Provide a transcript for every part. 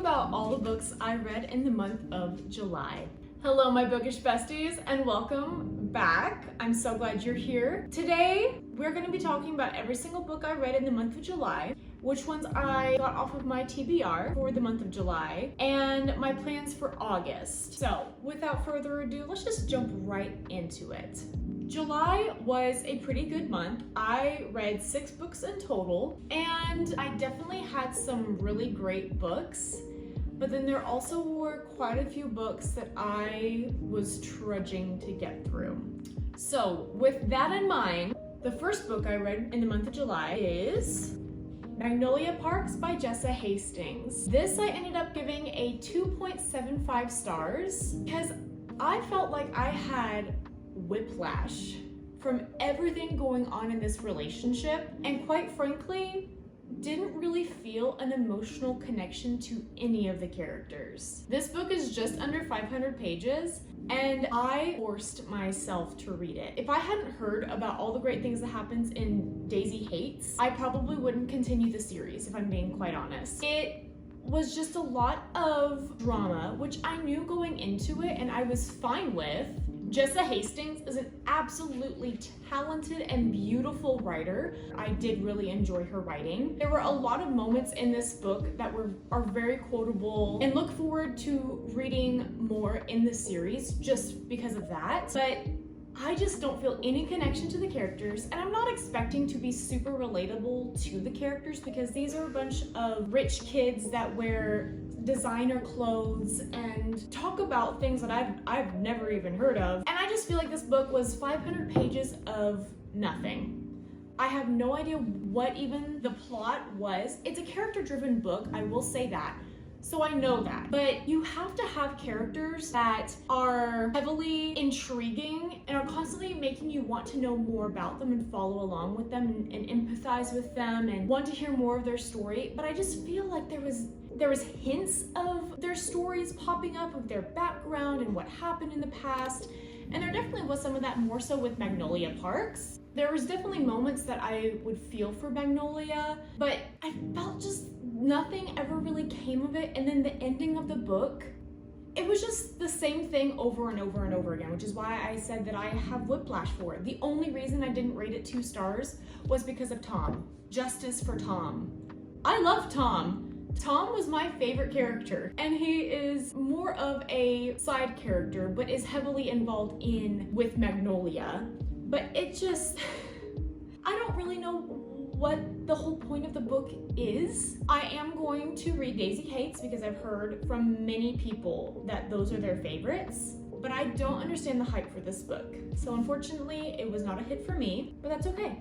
about all the books I read in the month of July. Hello, my bookish besties, and welcome back. I'm so glad you're here. Today, we're going to be talking about every single book I read in the month of July, which ones I got off of my TBR for the month of July, and my plans for August. So, without further ado, let's just jump right into it. July was a pretty good month. I read 6 books in total, and I definitely had some really great books. But then there also were quite a few books that I was trudging to get through. So with that in mind, the first book I read in the month of July is Magnolia Parks by Jessa Hastings. This I ended up giving a 2.75 stars because I felt like I had whiplash from everything going on in this relationship, and quite frankly, didn't really feel an emotional connection to any of the characters. This book is just under 500 pages, and I forced myself to read it. If I hadn't heard about all the great things that happens in Daisy Hates, I probably wouldn't continue the series, if I'm being quite honest. It was just a lot of drama, which I knew going into it and I was fine with. Jessa Hastings is an absolutely talented and beautiful writer. I did really enjoy her writing. There were a lot of moments in this book that are very quotable, and look forward to reading more in the series just because of that. But I just don't feel any connection to the characters, and I'm not expecting to be super relatable to the characters because these are a bunch of rich kids that wear designer clothes and talk about things that I've never even heard of. And I just feel like this book was 500 pages of nothing. I have no idea what even the plot was. It's a character-driven book, I will say that. So I know that, but you have to have characters that are heavily intriguing and are constantly making you want to know more about them and follow along with them and empathize with them and want to hear more of their story. But I just feel like there was hints of their stories popping up, of their background and what happened in the past. And there definitely was some of that more so with Magnolia Parks. There was definitely moments that I would feel for Magnolia, but I felt just nothing ever really came of it. And then the ending of the book, it was just the same thing over and over and over again, which is why I said that I have whiplash for it. The only reason I didn't rate it 2 stars was because of Tom. Justice for Tom. I love Tom. Tom was my favorite character, and he is more of a side character, but is heavily involved with Magnolia. But it just, I don't really know what the whole point of the book is. I am going to read Daisy Hates because I've heard from many people that those are their favorites, but I don't understand the hype for this book. So unfortunately, it was not a hit for me, but that's okay.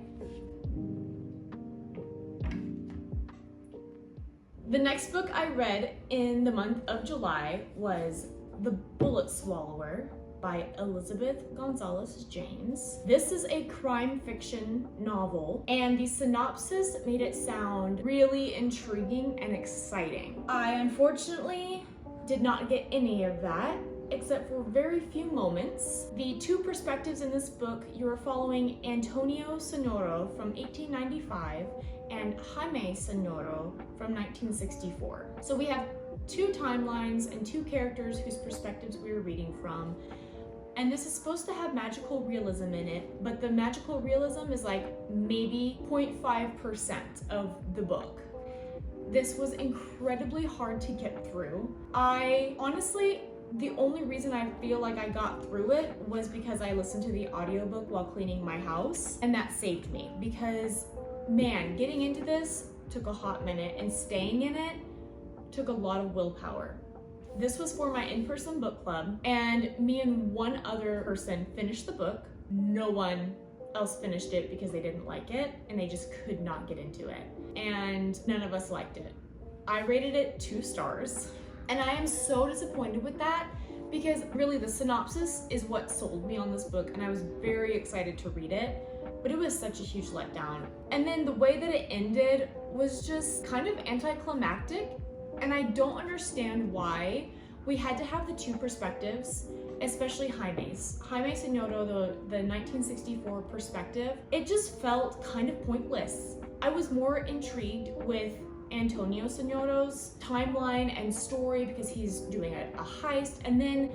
The next book I read in the month of July was The Bullet Swallower by Elizabeth Gonzalez James. This is a crime fiction novel, and the synopsis made it sound really intriguing and exciting. I unfortunately did not get any of that, except for very few moments. The 2 perspectives in this book, you are following Antonio Sonoro from 1895 and Jaime Sonoro from 1964. So we have 2 timelines and 2 characters whose perspectives we are reading from. And this is supposed to have magical realism in it, but the magical realism is like maybe 0.5% of the book. This was incredibly hard to get through. Honestly, the only reason I feel like I got through it was because I listened to the audiobook while cleaning my house, and that saved me because, man, getting into this took a hot minute, and staying in it took a lot of willpower. This was for my in-person book club, and me and one other person finished the book. No one else finished it because they didn't like it, and they just could not get into it. And none of us liked it. I rated it 2 stars, and I am so disappointed with that because really the synopsis is what sold me on this book, and I was very excited to read it, but it was such a huge letdown. And then the way that it ended was just kind of anticlimactic, and I don't understand why we had to have the 2 perspectives, especially Jaime's. Jaime Sonoro, the 1964 perspective, it just felt kind of pointless. I was more intrigued with Antonio Senoro's timeline and story because he's doing a heist, and then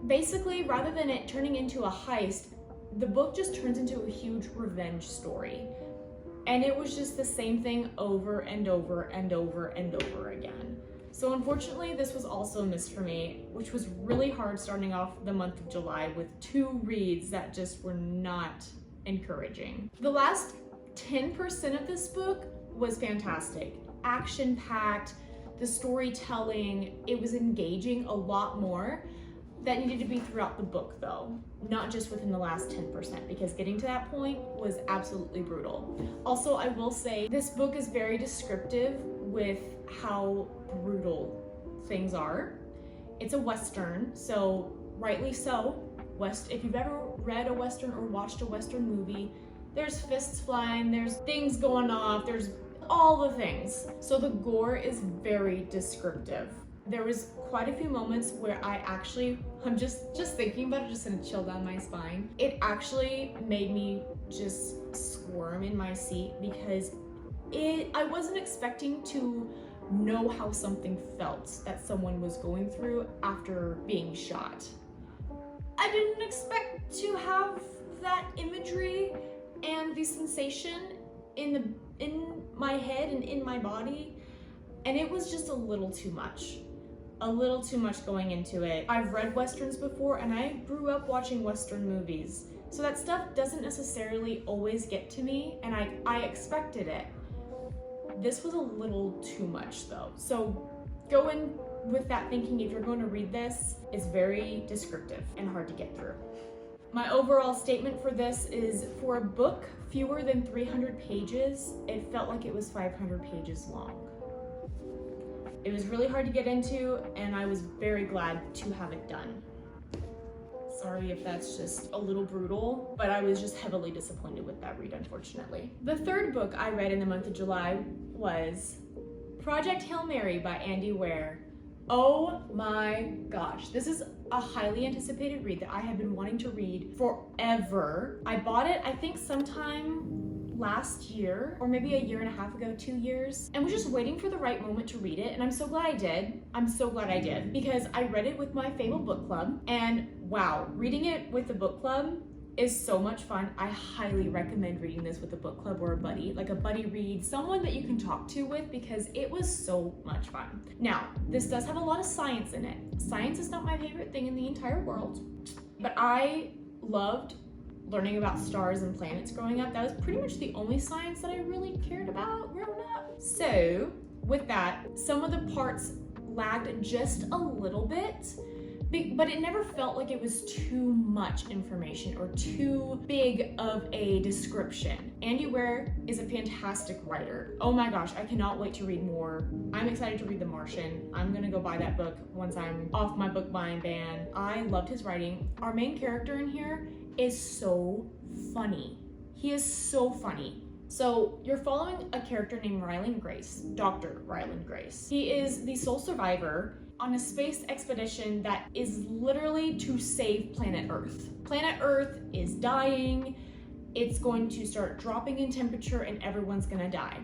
basically rather than it turning into a heist, the book just turns into a huge revenge story. And it was just the same thing over and over and over and over again. So unfortunately, this was also a miss for me, which was really hard starting off the month of July with 2 reads that just were not encouraging. The last 10% of this book was fantastic. Action-packed, the storytelling, it was engaging a lot more. That needed to be throughout the book though, not just within the last 10%, because getting to that point was absolutely brutal. Also, I will say this book is very descriptive with how brutal things are. It's a Western, so rightly so. If you've ever read a Western or watched a Western movie, there's fists flying, there's things going off, there's all the things. So the gore is very descriptive. There was quite a few moments where I'm just thinking about it, just gonna chill down my spine. It actually made me just squirm in my seat because I wasn't expecting to know how something felt that someone was going through after being shot. I didn't expect to have that imagery and the sensation in my head and in my body, and it was just a little too much going into it. I've read Westerns before and I grew up watching Western movies, so that stuff doesn't necessarily always get to me, and I expected it. This was a little too much though, so go in with that thinking. If you're going to read this, it's very descriptive and hard to get through. My overall statement for this is, for a book fewer than 300 pages, it felt like it was 500 pages long. It was really hard to get into, and I was very glad to have it done. Sorry if that's just a little brutal, but I was just heavily disappointed with that read, unfortunately. The third book I read in the month of July was Project Hail Mary by Andy Weir. Oh my gosh, this is a highly anticipated read that I have been wanting to read forever. I bought it, I think sometime last year, or maybe a year and a half ago, 2 years, and was just waiting for the right moment to read it, and I'm so glad I did. I'm so glad I did, because I read it with my Fable book club, and wow, reading it with the book club is so much fun. I highly recommend reading this with a book club or a buddy, like a buddy read, someone that you can talk to with, because it was so much fun. Now, this does have a lot of science in it. Science is not my favorite thing in the entire world, but I loved learning about stars and planets growing up. That was pretty much the only science that I really cared about growing up. So with that, some of the parts lagged just a little bit, but it never felt like it was too much information or too big of a description. Andy Weir is a fantastic writer. Oh my gosh, I cannot wait to read more. I'm excited to read The Martian. I'm gonna go buy that book once I'm off my book buying ban. I loved his writing. Our main character in here is so funny. He is so funny. So you're following a character named Ryland Grace, Dr. Ryland Grace. He is the sole survivor on a space expedition that is literally to save planet Earth. Planet Earth is dying, it's going to start dropping in temperature, and everyone's gonna die.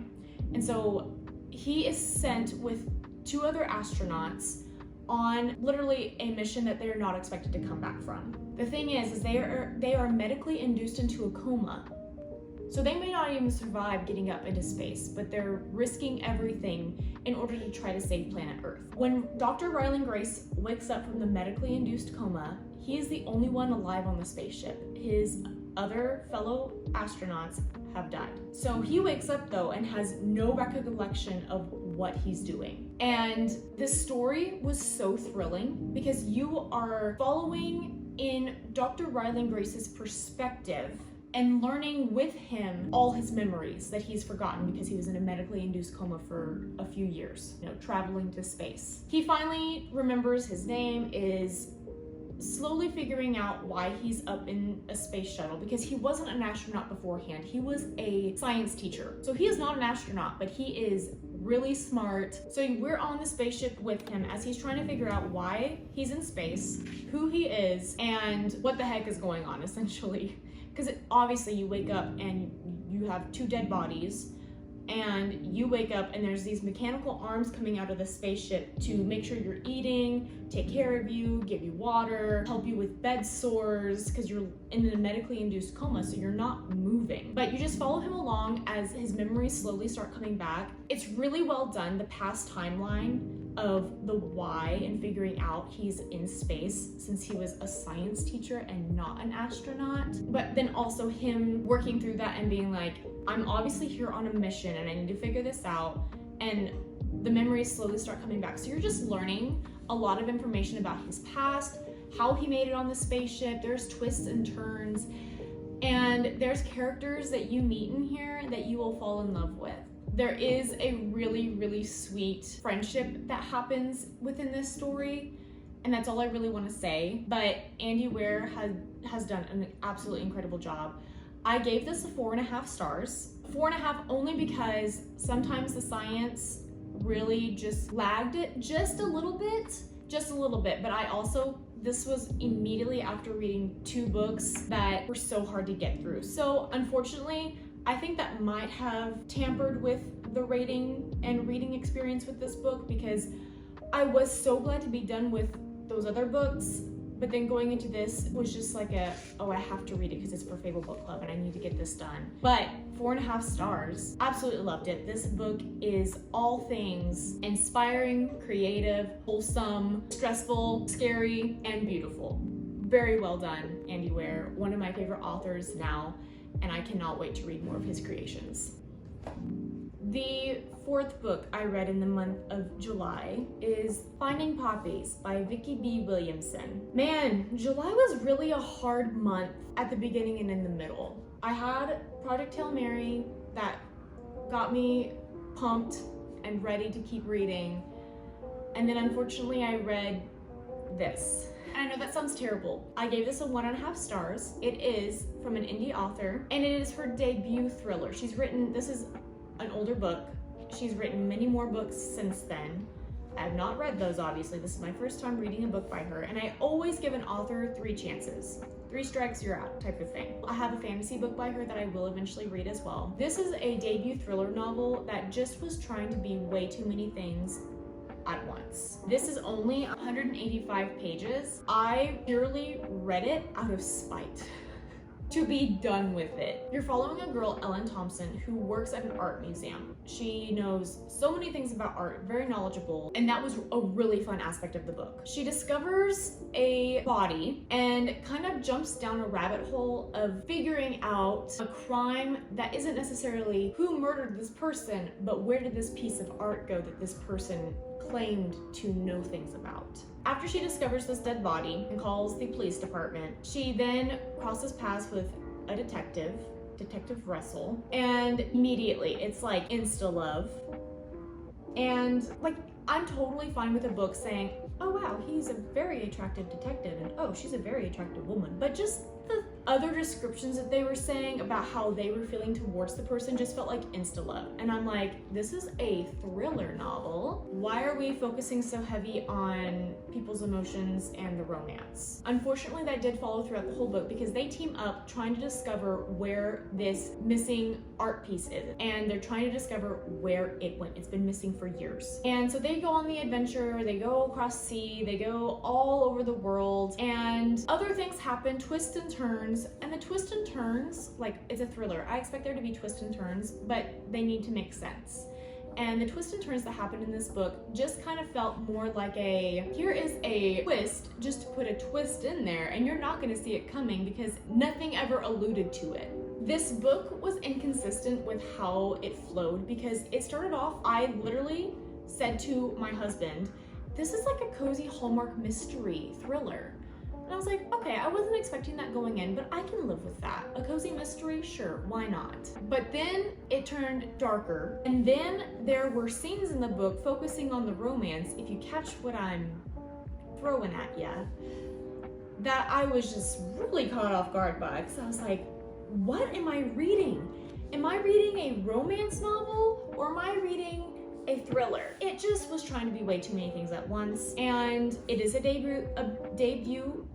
And so he is sent with 2 other astronauts on literally a mission that they are not expected to come back from. The thing is they are medically induced into a coma. So they may not even survive getting up into space, but they're risking everything in order to try to save planet Earth. When Dr. Ryland Grace wakes up from the medically induced coma, he is the only one alive on the spaceship. His other fellow astronauts have died. So he wakes up though and has no recollection of what he's doing. And this story was so thrilling because you are following in Dr. Ryland Grace's perspective and learning with him all his memories that he's forgotten because he was in a medically induced coma for a few years, traveling to space. He finally remembers his name, is slowly figuring out why he's up in a space shuttle, because he wasn't an astronaut beforehand. He was a science teacher. So he is not an astronaut, but he is really smart. So we're on the spaceship with him as he's trying to figure out why he's in space, who he is, and what the heck is going on, essentially. Because obviously you wake up and you have 2 dead bodies, and you wake up and there's these mechanical arms coming out of the spaceship to make sure you're eating, take care of you, give you water, help you with bed sores because you're in a medically induced coma, so you're not moving. But you just follow him along as his memories slowly start coming back. It's really well done, the past timeline of the why and figuring out he's in space since he was a science teacher and not an astronaut. But then also him working through that and being like, I'm obviously here on a mission and I need to figure this out. And the memories slowly start coming back. So you're just learning a lot of information about his past, how he made it on the spaceship. There's twists and turns. And there's characters that you meet in here that you will fall in love with. There is a really, really sweet friendship that happens within this story, and that's all I really want to say. But Andy Weir has done an absolutely incredible job. I gave this a 4.5 stars. 4.5 only because sometimes the science really just lagged it just a little bit. But this was immediately after reading 2 books that were so hard to get through. So unfortunately, I think that might have tampered with the rating and reading experience with this book because I was so glad to be done with those other books, but then going into this was just like I have to read it because it's for Fable Book Club and I need to get this done. But 4.5 stars, absolutely loved it. This book is all things inspiring, creative, wholesome, stressful, scary, and beautiful. Very well done, Andy Weir, one of my favorite authors now, and I cannot wait to read more of his creations. The 4th book I read in the month of July is Finding Poppies by Vicki B. Williamson. Man, July was really a hard month at the beginning and in the middle. I had Project Hail Mary that got me pumped and ready to keep reading, and then unfortunately I read this. I know that sounds terrible. I gave this a 1.5 stars. It is from an indie author, and it is her debut thriller. This is an older book. She's written many more books since then. I have not read those, obviously. This is my first time reading a book by her, and I always give an author 3 chances. 3 strikes, you're out type of thing. I have a fantasy book by her that I will eventually read as well. This is a debut thriller novel that just was trying to be way too many things at once. This is only 185 pages. I purely read it out of spite to be done with it. You're following a girl, Ellen Thompson, who works at an art museum. She knows so many things about art, very knowledgeable, and that was a really fun aspect of the book. She discovers a body and kind of jumps down a rabbit hole of figuring out a crime that isn't necessarily who murdered this person, but where did this piece of art go that this person claimed to know things about. After she discovers this dead body and calls the police department, she then crosses paths with a Detective Russell, and immediately it's like insta-love. And like, I'm totally fine with a book saying, oh wow, he's a very attractive detective, and oh, she's a very attractive woman. But just the other descriptions that they were saying about how they were feeling towards the person just felt like insta-love. And I'm like, this is a thriller novel. Why are we focusing so heavy on people's emotions and the romance? Unfortunately, that did follow throughout the whole book because they team up trying to discover where this missing art piece is. And they're trying to discover where it went. It's been missing for years. And so they go on the adventure, they go across sea, they go all over the world, and other things happen, twists and turns. And the twists and turns, like, it's a thriller. I expect there to be twists and turns, but they need to make sense. And the twists and turns that happened in this book just kind of felt more like here is a twist just to put a twist in there, and you're not going to see it coming because nothing ever alluded to it. This book was inconsistent with how it flowed because it started off, I literally said to my husband, this is like a cozy Hallmark mystery thriller. And I was like, okay, I wasn't expecting that going in, but I can live with that. A cozy mystery, sure, why not? But then it turned darker, and then there were scenes in the book focusing on the romance, if you catch what I'm throwing at ya, that I was just really caught off guard by, because I was like, what am I reading? Am I reading a romance novel, or am I reading a thriller? It just was trying to be way too many things at once, and it is a debut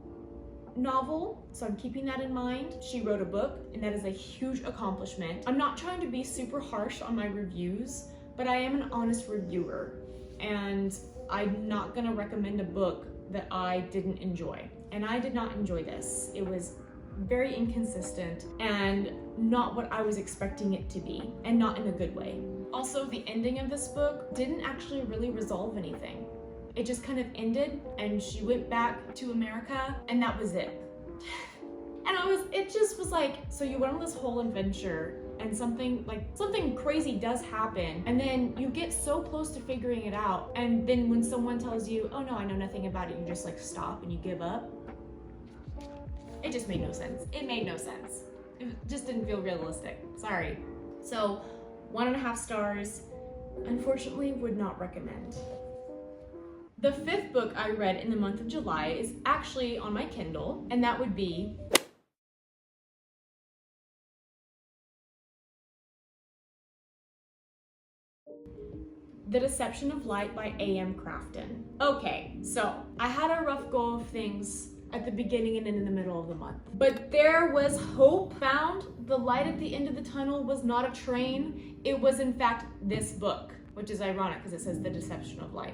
novel, so I'm keeping that in mind. She wrote a book, and that is a huge accomplishment. I'm not trying to be super harsh on my reviews, but I am an honest reviewer, and I'm not gonna recommend a book that I didn't enjoy. And I did not enjoy this. It was very inconsistent and not what I was expecting it to be, and not in a good way. Also, the ending of this book didn't actually really resolve anything. It just kind of ended, and she went back to America, and that was it. And it just was like, so you went on this whole adventure, and something crazy does happen, and then you get so close to figuring it out, and then when someone tells you, oh no, I know nothing about it, you just like stop and you give up. It just made no sense. It made no sense. It just didn't feel realistic. Sorry. So 1.5 stars. Unfortunately, would not recommend. The 5th book I read in the month of July is actually on my Kindle, and that would be The Deception of Light by A.M. Crafton. Okay, so I had a rough go of things at the beginning and in the middle of the month, but there was hope found. The light at the end of the tunnel was not a train. It was in fact this book, which is ironic because it says The Deception of Light.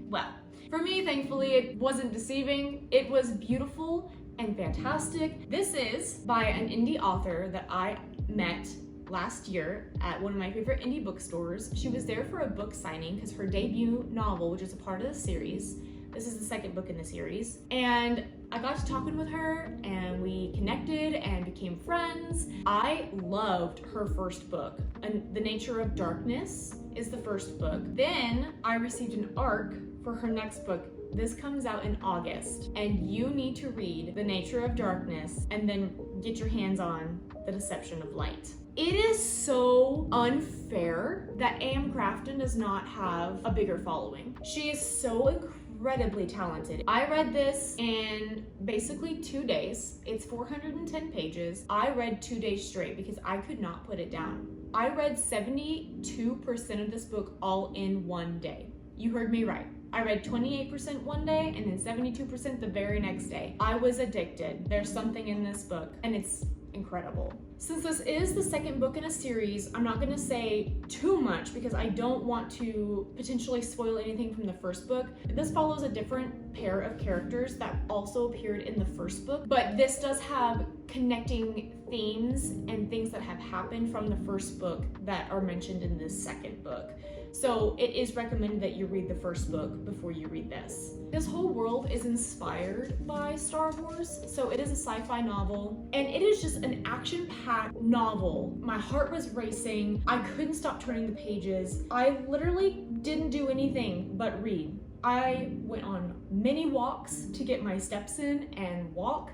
Well, for me, thankfully, it wasn't deceiving. It was beautiful and fantastic. This is by an indie author that I met last year at one of my favorite indie bookstores. She was there for a book signing because her debut novel, which is a part of the series, this is the 2nd book in the series, and I got to talking with her and we connected and became friends. I loved her first book, and The Nature of Darkness is the first book. Then I received an ARC for her next book. This comes out in August, and you need to read The Nature of Darkness and then get your hands on The Deception of Light. It is so unfair that A.M. Crafton does not have a bigger following. She is so incredibly talented. I read this in basically 2 days. It's 410 pages. I read 2 days straight because I could not put it down. I read 72% of this book all in 1 day. You heard me right. I read 28% one day and then 72% the very next day. I was addicted. There's something in this book, and it's incredible. Since this is the 2nd book in a series, I'm not gonna say too much because I don't want to potentially spoil anything from the first book. This follows a different pair of characters that also appeared in the first book, but this does have connecting themes and things that have happened from the first book that are mentioned in this 2nd book. So it is recommended that you read the first book before you read this. This whole world is inspired by Star Wars, so it is a sci-fi novel, and it is just an action-packed novel. My heart was racing. I couldn't stop turning the pages. I literally didn't do anything but read. I went on many walks to get my steps in and walk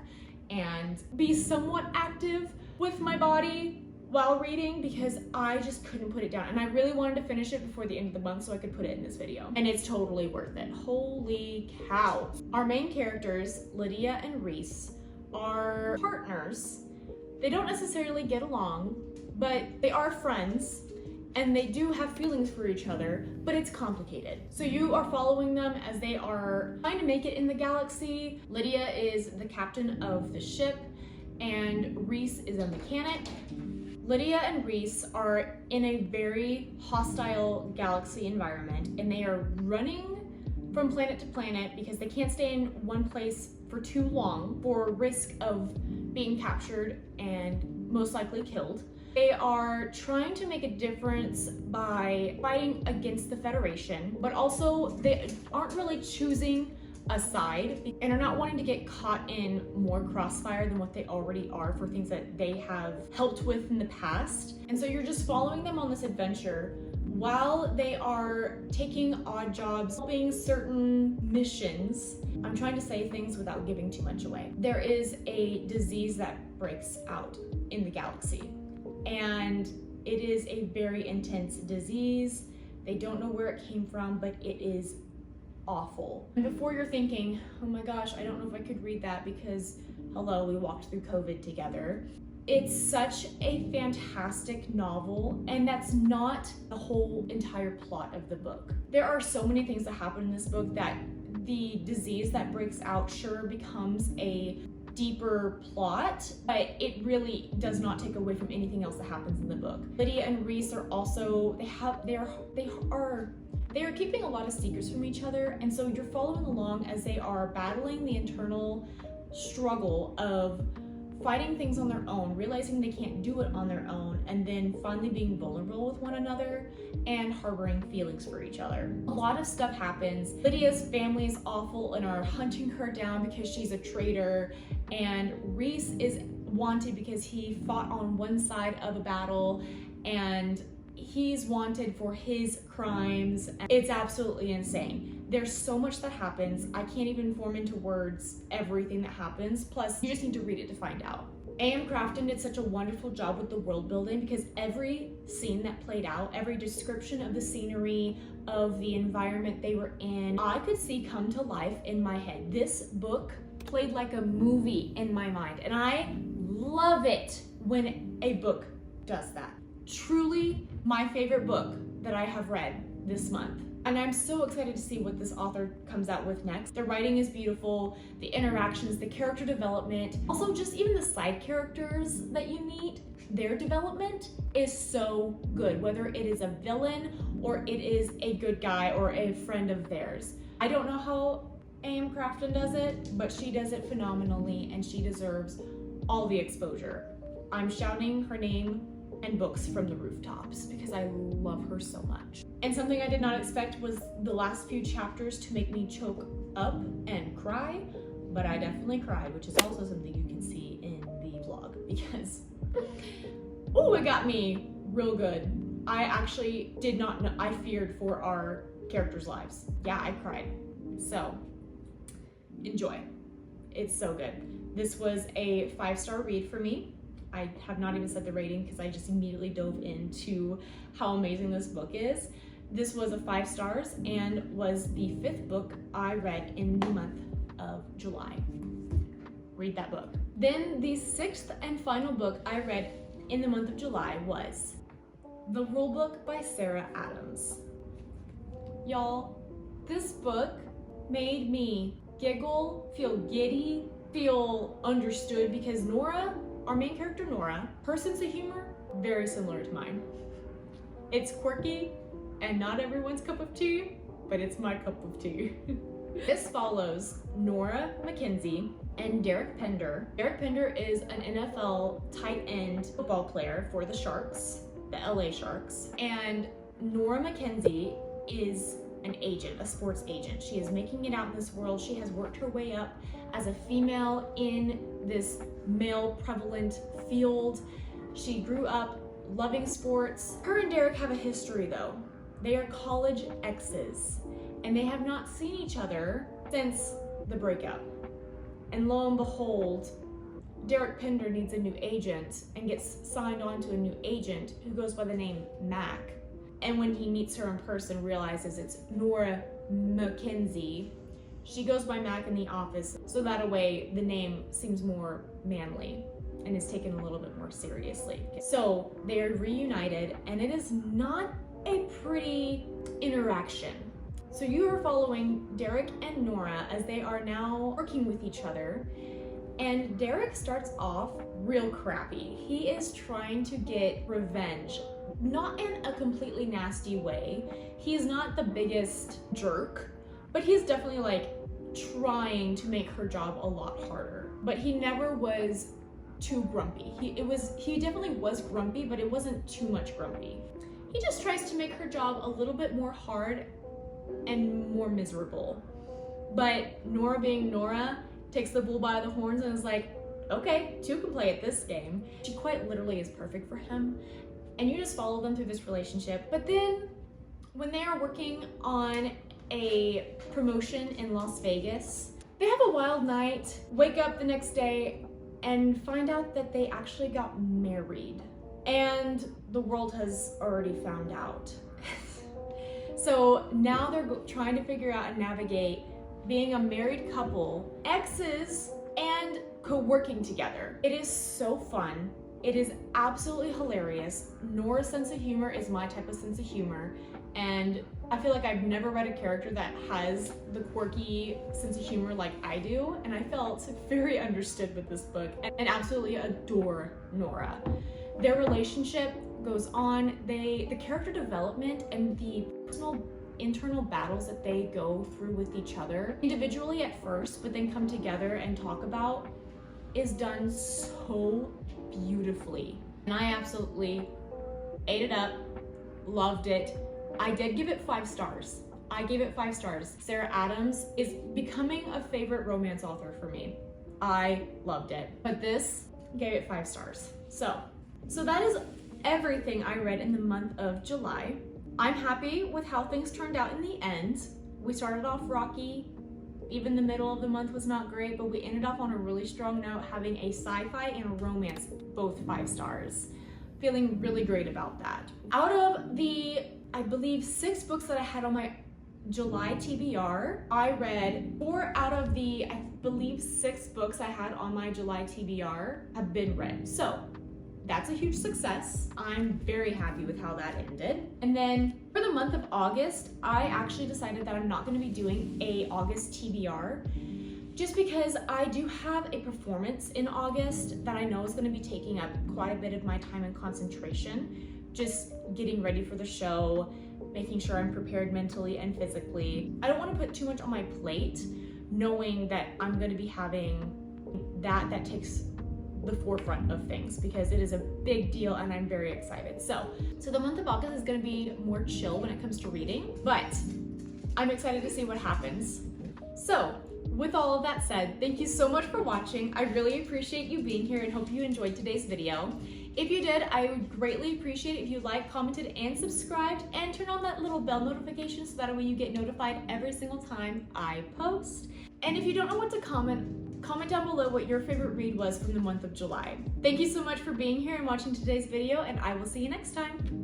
and be somewhat active with my body while reading because I just couldn't put it down, and I really wanted to finish it before the end of the month so I could put it in this video, and it's totally worth it. Holy cow. Our main characters, Lydia and Reese, are partners. They don't necessarily get along, but they are friends, and they do have feelings for each other, but it's complicated. So you are following them as they are trying to make it in the galaxy. Lydia is the captain of the ship, and Reese is a mechanic. Lydia and Reese are in a very hostile galaxy environment, and they are running from planet to planet because they can't stay in one place for too long for risk of being captured and most likely killed. They are trying to make a difference by fighting against the Federation, but also they aren't really choosing a side and are not wanting to get caught in more crossfire than what they already are for things that they have helped with in the past. And so you're just following them on this adventure while they are taking odd jobs, helping certain missions. I'm trying to say things without giving too much away. There is a disease that breaks out in the galaxy, and it is a very intense disease. They don't know where it came from, but it is awful. And before you're thinking, oh my gosh, I don't know if I could read that because, hello, we walked through COVID together. It's such a fantastic novel, and that's not the whole entire plot of the book. There are so many things that happen in this book that the disease that breaks out sure becomes a deeper plot, but it really does not take away from anything else that happens in the book. Lydia and Reese are also, they are keeping a lot of secrets from each other, and so you're following along as they are battling the internal struggle of fighting things on their own, realizing they can't do it on their own, and then finally being vulnerable with one another and harboring feelings for each other. A lot of stuff happens. Lydia's family is awful and are hunting her down because she's a traitor, and Reese is wanted because he fought on one side of a battle and he's wanted for his crimes. It's absolutely insane. There's so much that happens. I can't even form into words everything that happens. Plus, you just need to read it to find out. A.M. Crafton did such a wonderful job with the world building because every scene that played out, every description of the scenery, of the environment they were in, I could see come to life in my head. This book played like a movie in my mind, and I love it when a book does that. Truly my favorite book that I have read this month. And I'm so excited to see what this author comes out with next. The writing is beautiful, the interactions, the character development, also just even the side characters that you meet, their development is so good, whether it is a villain or it is a good guy or a friend of theirs. I don't know how A.M. Crafton does it, but she does it phenomenally and she deserves all the exposure. I'm shouting her name and books from the rooftops because I love her so much. And something I did not expect was the last few chapters to make me choke up and cry, but I definitely cried, which is also something you can see in the vlog because, oh, it got me real good. I actually did not know, I feared for our characters' lives. Yeah, I cried. So, enjoy. It's so good. This was a 5-star read for me. I have not even said the rating because I just immediately dove into how amazing this book is. This was a 5 stars and was the 5th book I read in the month of July. Read that book. Then the 6th and final book I read in the month of July was The Rule Book by Sarah Adams. Y'all, this book made me giggle, feel giddy, feel understood because Nora, our main character Nora, her sense of humor, very similar to mine. It's quirky and not everyone's cup of tea, but it's my cup of tea. This follows Nora McKenzie and Derek Pender. Derek Pender is an NFL tight end football player for the Sharks, the LA Sharks. And Nora McKenzie is an agent, a sports agent. She is making it out in this world. She has worked her way up as a female in this male prevalent field. She grew up loving sports. Her and Derek have a history though. They are college exes and they have not seen each other since the breakup. And lo and behold, Derek Pender needs a new agent and gets signed on to a new agent who goes by the name Mac. And when he meets her in person, realizes it's Nora McKenzie. She goes by Mac in the office, so that way the name seems more manly and is taken a little bit more seriously. So they are reunited and it is not a pretty interaction. So you are following Derek and Nora as they are now working with each other. And Derek starts off real crappy. He is trying to get revenge, not in a completely nasty way. He's not the biggest jerk, but he's definitely like trying to make her job a lot harder. But he never was too grumpy. He definitely was grumpy, but it wasn't too much grumpy. He just tries to make her job a little bit more hard and more miserable. But Nora being Nora takes the bull by the horns and is like, okay, two can play at this game. She quite literally is perfect for him. And you just follow them through this relationship. But then when they are working on a promotion in Las Vegas, they have a wild night, wake up the next day and find out that they actually got married. And the world has already found out. So now they're trying to figure out and navigate being a married couple, exes, and co-working together. It is so fun. It is absolutely hilarious. Nora's sense of humor is my type of sense of humor, and I feel like I've never read a character that has the quirky sense of humor like I do, and I felt very understood with this book and absolutely adore Nora. Their relationship goes on, the character development and the personal internal battles that they go through with each other, individually at first, but then come together and talk about, is done so beautifully. And I absolutely ate it up, loved it. I did give it 5 stars. I gave it 5 stars. Sarah Adams is becoming a favorite romance author for me. I loved it. But this gave it 5 stars. So that is everything I read in the month of July. I'm happy with how things turned out in the end. We started off rocky. Even the middle of the month was not great, but we ended off on a really strong note, having a sci-fi and a romance, both 5 stars. Feeling really great about that. Out of the, I believe, 6 books that I had on my July TBR, I read 4 out of the, I believe, 6 books I had on my July TBR have been read. So that's a huge success. I'm very happy with how that ended. And then for the month of August, I actually decided that I'm not going to be doing a August TBR just because I do have a performance in August that I know is going to be taking up quite a bit of my time and concentration. Just getting ready for the show, making sure I'm prepared mentally and physically. I don't want to put too much on my plate knowing that I'm going to be having that takes the forefront of things because it is a big deal and I'm very excited. So the month of August is going to be more chill when it comes to reading, but I'm excited to see what happens. So with all of that said, thank you so much for watching. I really appreciate you being here and hope you enjoyed today's video. If you did, I would greatly appreciate it if you liked, commented, and subscribed, and turn on that little bell notification so that way you get notified every single time I post. And if you don't know what to comment down below what your favorite read was from the month of July. Thank you so much for being here and watching today's video, and I will see you next time.